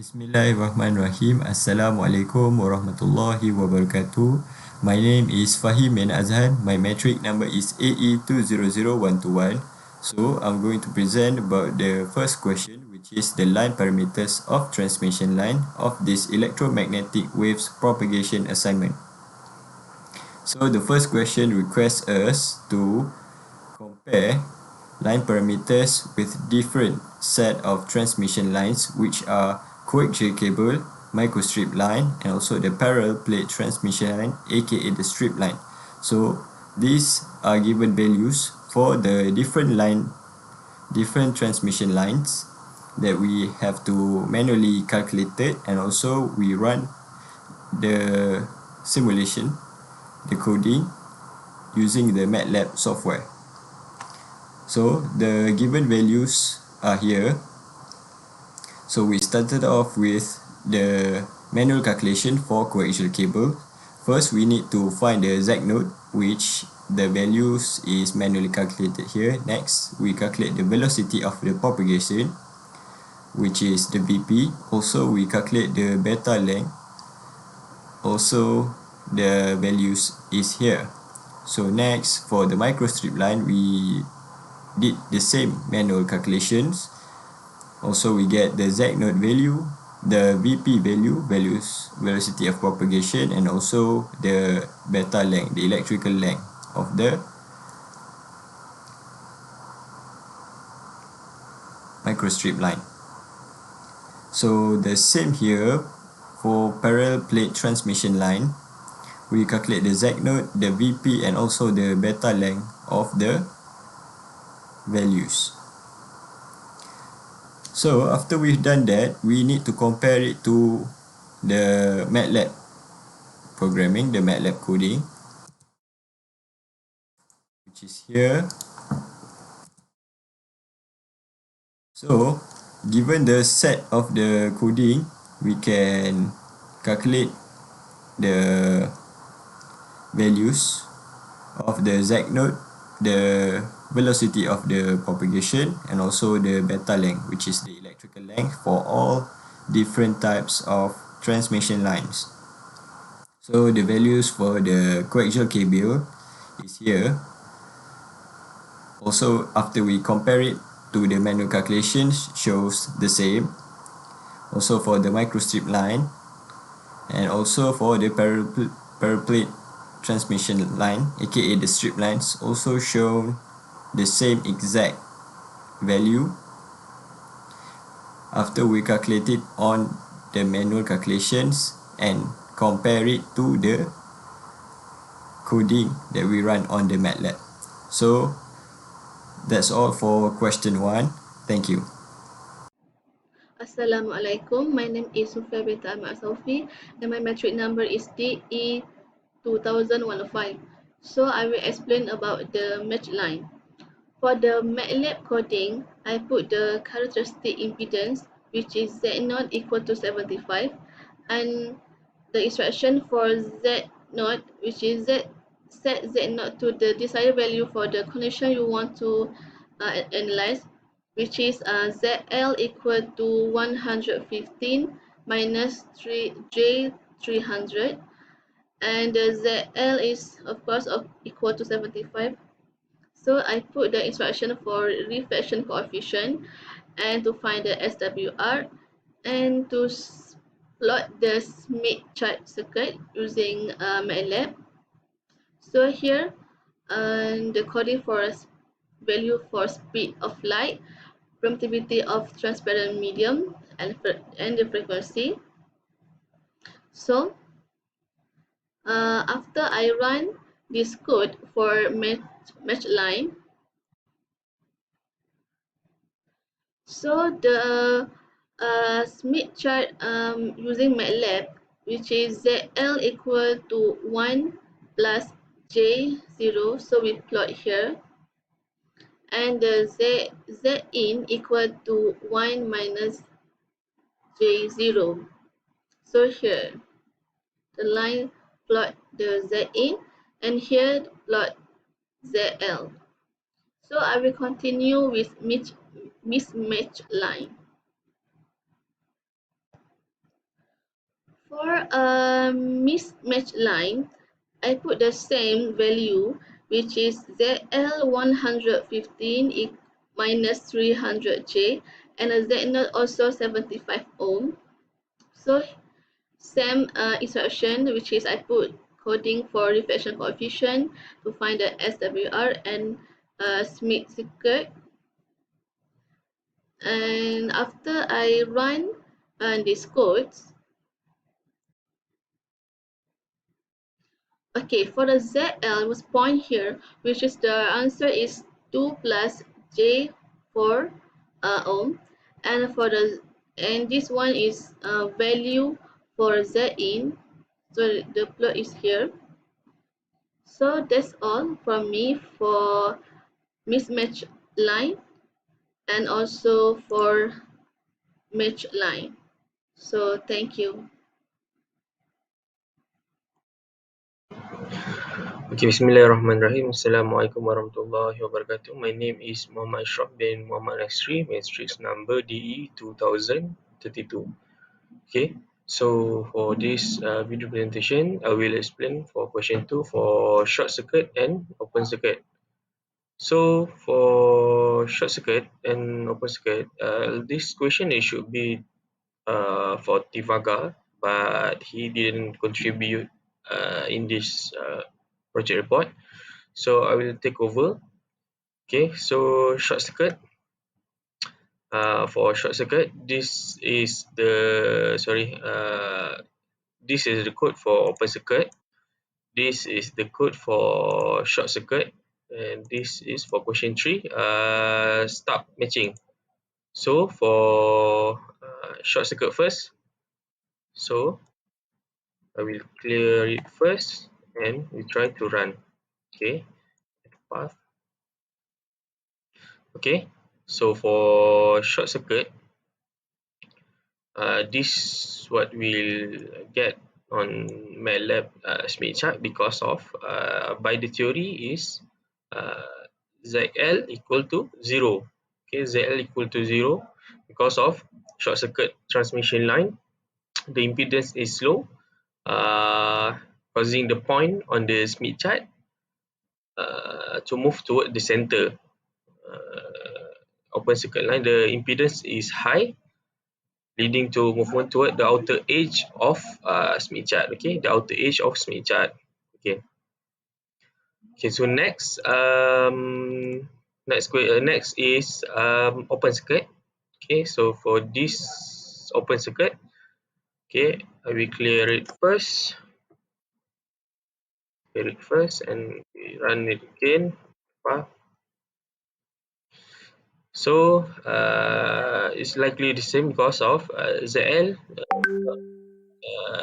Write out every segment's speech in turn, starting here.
Bismillahirrahmanirrahim. Assalamualaikum warahmatullahi wabarakatuh. My name is Fahim bin Azhan. My metric number is AE200121. So I'm going to present about the first question, which is the line parameters of transmission line of this electromagnetic waves propagation assignment. So the first question requests us to compare line parameters with different set of transmission lines, which are coaxial cable, microstrip line, and also the parallel plate transmission line, aka the strip line. So these are given values for the different transmission lines that we have to manually calculate it, and also we run the simulation, the coding, using the MATLAB software. So the given values are here. So we started off with the manual calculation for coaxial cable. First, we need to find the Z node, which the values is manually calculated here. Next, we calculate the velocity of the propagation, which is the Vp. Also, we calculate the beta length. Also, the values is here. So next, for the microstrip line, we did the same manual calculations. Also, we get the Z node value, the Vp value, velocity of propagation, and also the beta length, the electrical length of the microstrip line. So the same here for parallel plate transmission line. We calculate the Z node, the Vp, and also the beta length of the values. So after we've done that, we need to compare it to the MATLAB programming, the MATLAB coding, which is here. So given the set of the coding, we can calculate the values of the Z node, the velocity of the propagation, and also the beta length, which is the electrical length for all different types of transmission lines. So the values for the coaxial cable is here. Also, after we compare it to the manual calculations, shows the same. Also for the microstrip line, and also for the parallel plate transmission line, aka the strip lines, also shown the same exact value after we calculate it on the manual calculations and compare it to the coding that we run on the MATLAB. So that's all for question 1. Thank you. Assalamualaikum. My name is Sufia Bint Ahmad Saufi and my metric number is DE2015. So I will explain about the match line. For the MATLAB coding, I put the characteristic impedance, which is Z0 equal to 75, and the instruction for Z0, which is set Z0 to the desired value for the condition you want to analyze, which is ZL equal to 115 minus J300, and the ZL is of course equal to 75. So I put the instruction for reflection coefficient and to find the SWR and to plot the Smith chart circuit using MATLAB. So here the coding for value for speed of light, permittivity of transparent medium, and the frequency. So after I run this code for match line, so the Smith chart using MATLAB, which is ZL equal to 1 plus J0, so we plot here, and the Zin equal to 1 minus J0. So here the line plot the Zin, and here plot ZL. So I will continue with mismatch line. For a mismatch line, I put the same value, which is ZL115 minus 300J, and a Z0 also 75 ohm. So same instruction, which is I put coding for reflection coefficient to find the SWR and Smith circuit. And after I run these codes, okay, for the ZL was point here, which is the answer is 2 plus J4 ohm, and for the and this one is value for Z in, so the plot is here. So that's all from me for mismatch line and also for match line. So thank you. Okay, Bismillahirrahmanirrahim. Assalamualaikum warahmatullahi wabarakatuh. My name is Muhammad Ashraf bin Muhammad Nasri, matrix number DE 2032. Okay, so for this video presentation, I will explain for question 2 for short circuit and open circuit. So for short circuit and open circuit, this question it should be for Tivaga, but he didn't contribute in this project report. So I will take over. Okay, so short circuit. For short circuit, this is the code for open circuit. This is the code for short circuit, and this is for question 3. Start matching. So for short circuit first, so I will clear it first, and we try to run. Okay, path. Okay, so for short circuit, this what we'll get on MATLAB Smith chart because of by the theory is ZL equal to 0. Okay, ZL equal to 0 because of short circuit transmission line. The impedance is low, causing the point on the Smith chart to move toward the center. Open circuit line, the impedance is high, leading to movement toward the outer edge of Smith chart. Okay, the outer edge of Smith chart. Okay. Okay. So next is open circuit. Okay. So for this open circuit, okay, I will clear it first. Clear it first, and we run it again. So it's likely the same because of ZL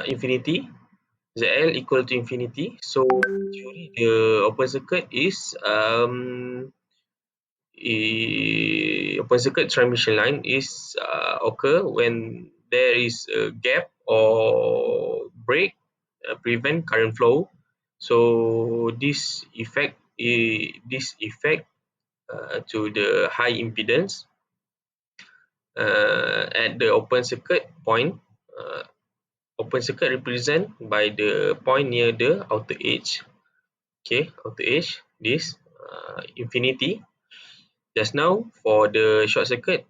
infinity. ZL equal to infinity. So theory the open circuit is open circuit transmission line is occur when there is a gap or break prevent current flow. So this effect to the high impedance at the open circuit point. Open circuit represent by the point near the outer edge. Okay, outer edge, this infinity. Just now for the short circuit,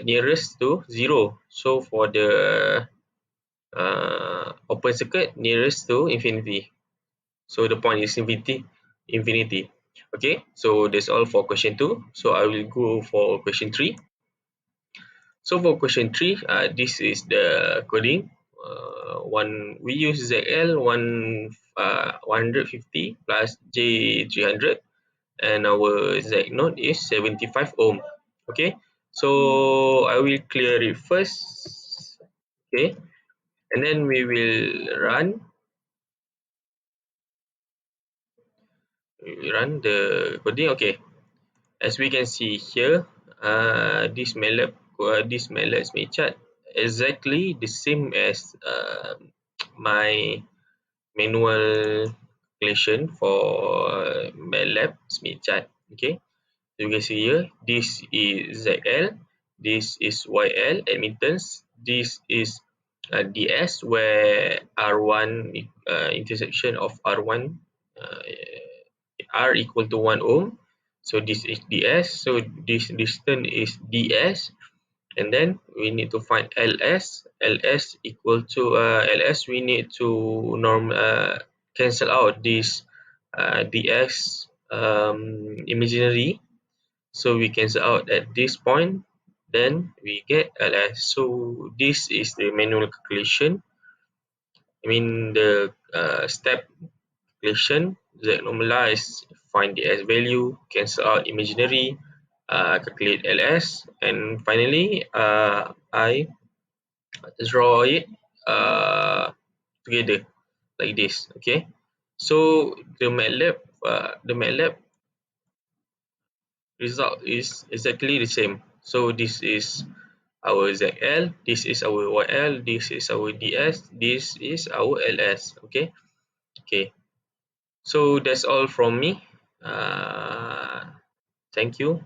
nearest to 0. So for the open circuit, nearest to infinity. So the point is infinity. Okay, so that's all for question 2. So I will go for question 3. So for question 3, this is the coding. One we use ZL 150 plus J 300, and our Z node is 75 ohm. Okay, so I will clear it first. Okay, and then we will run the coding. Okay, as we can see here, this MATLAB Smith chart exactly the same as my manual calculation for MATLAB Smith chart. Okay, you can see here, this is ZL, this is YL admittance, this is ds, where r1 intersection of r1 uh, r equal to 1 ohm. So this is ds. So this distance is ds, and then we need to find ls. Ls equal to ls. We need to cancel out this ds imaginary. So we cancel out at this point. Then we get ls. So this is the manual calculation. I mean the step calculation. Z normalize, find the s value, cancel out imaginary, calculate ls, and finally I draw it together like this. Okay, so the MATLAB result is exactly the same. So this is our ZL, this is our YL, this is our DS, this is our LS. Okay, so that's all from me. uh, Thank you.